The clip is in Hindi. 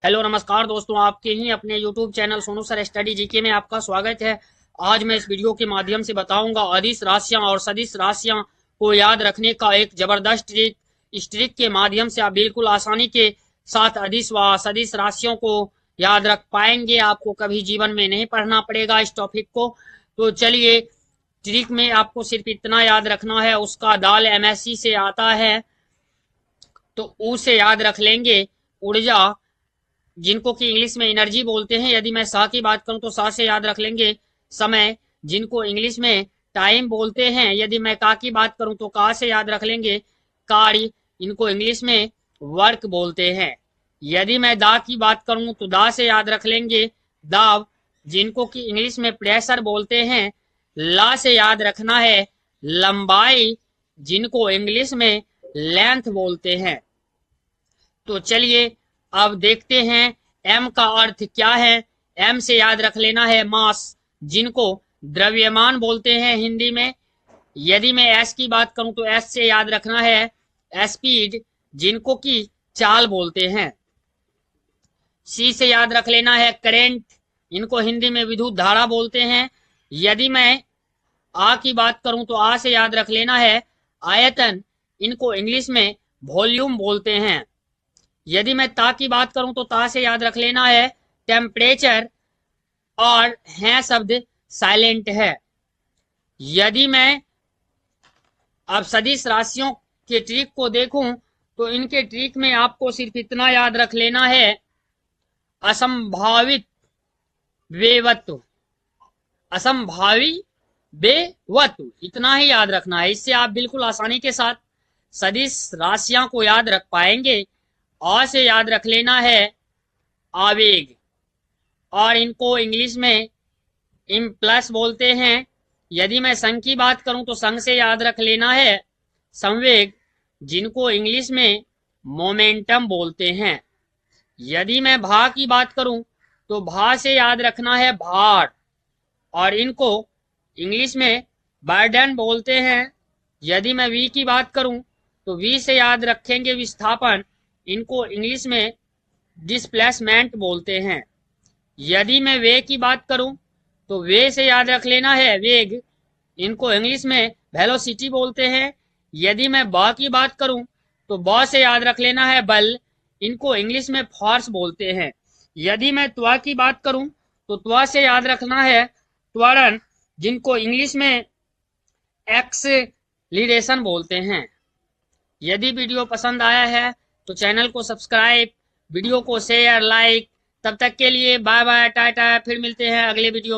हेलो नमस्कार दोस्तों, आपके ही अपने YouTube channel Sonu sir study GK में आपका स्वागत है। आज मैं इस वीडियो के माध्यम से बताऊंगा अदिश राशियां और सदिश राशियां को याद रखने का एक जबरदस्त ट्रिक। इस ट्रिक के माध्यम से आप बिल्कुल आसानी के साथ अदिश व सदिश राशियों को याद रख पाएंगे। आपको कभी जीवन में नहीं पढ़ना पड़ेगा इस टॉपिक को। तो चलिए, ट्रिक में आपको सिर्फ इतना याद रखना है, उसका दाल एमएससी से आता है तो उसे याद रख लेंगे। ऊर्जा, जिनको कि इंग्लिश में एनर्जी बोलते हैं, यदि मैं सा की बात करूं तो सा से याद रख लेंगे। समय, जिनको इंग्लिश में टाइम बोलते हैं, यदि मैं का की बात करूं तो का से याद रख लेंगे। कार्य, इनको इंग्लिश में वर्क बोलते हैं। यदि मैं दा की बात करूं तो दा से याद रख लेंगे। दाव, जिनको कि इंग्लिश में प्रेशर बोलते हैं। ला से याद रखना है लंबाई, जिनको इंग्लिश में लेंथ बोलते हैं। तो चलिए अब देखते हैं एम का अर्थ क्या है। एम से याद रख लेना है मास, जिनको द्रव्यमान बोलते हैं हिंदी में। यदि मैं एस की बात करूं तो एस से याद रखना है स्पीड, जिनको कि चाल बोलते हैं। सी से याद रख लेना है करेंट, इनको हिंदी में विद्युत धारा बोलते हैं। यदि मैं आ की बात करूं तो आ से याद रख लेना है आयतन, इनको इंग्लिश में वॉल्यूम बोलते हैं। यदि मैं ता की बात करूं तो ता से याद रख लेना है टेम्परेचर, और है शब्द साइलेंट है। यदि मैं अब सदिश राशियों के ट्रिक को देखूं तो इनके ट्रिक में आपको सिर्फ इतना याद रख लेना है असंभावित वेवत्व, असंभावी बेवत्व, इतना ही याद रखना है। इससे आप बिल्कुल आसानी के साथ सदिश राशियां को याद रख पाएंगे। आ से याद रख लेना है आवेग, और इनको इंग्लिश में इम्पल्स बोलते हैं। यदि मैं संघ की बात करूं तो संघ से याद रख लेना है संवेग, जिनको इंग्लिश में मोमेंटम बोलते हैं। यदि मैं भा की बात करूं तो भा से याद रखना है भार, और इनको इंग्लिश में बर्डन बोलते हैं। यदि मैं वी की बात करूं तो वी से याद रखेंगे विस्थापन, इनको इंग्लिश में डिस्प्लेसमेंट बोलते हैं। यदि मैं वे की बात करूं तो वे से याद रख लेना है वेग, इनको इंग्लिश में वेलोसिटी बोलते हैं। यदि मैं बा की बात करूं तो बा से याद रख लेना है बल, इनको इंग्लिश में फोर्स बोलते हैं। यदि मैं त्वा की बात करूं तो त्वा से याद रखना है त्वरण, जिनको इंग्लिश में एक्सेलरेशन बोलते हैं। यदि वीडियो पसंद आया है तो चैनल को सब्सक्राइब, वीडियो को शेयर, लाइक। तब तक के लिए बाय बाय, टाटा। फिर मिलते हैं अगले वीडियो में।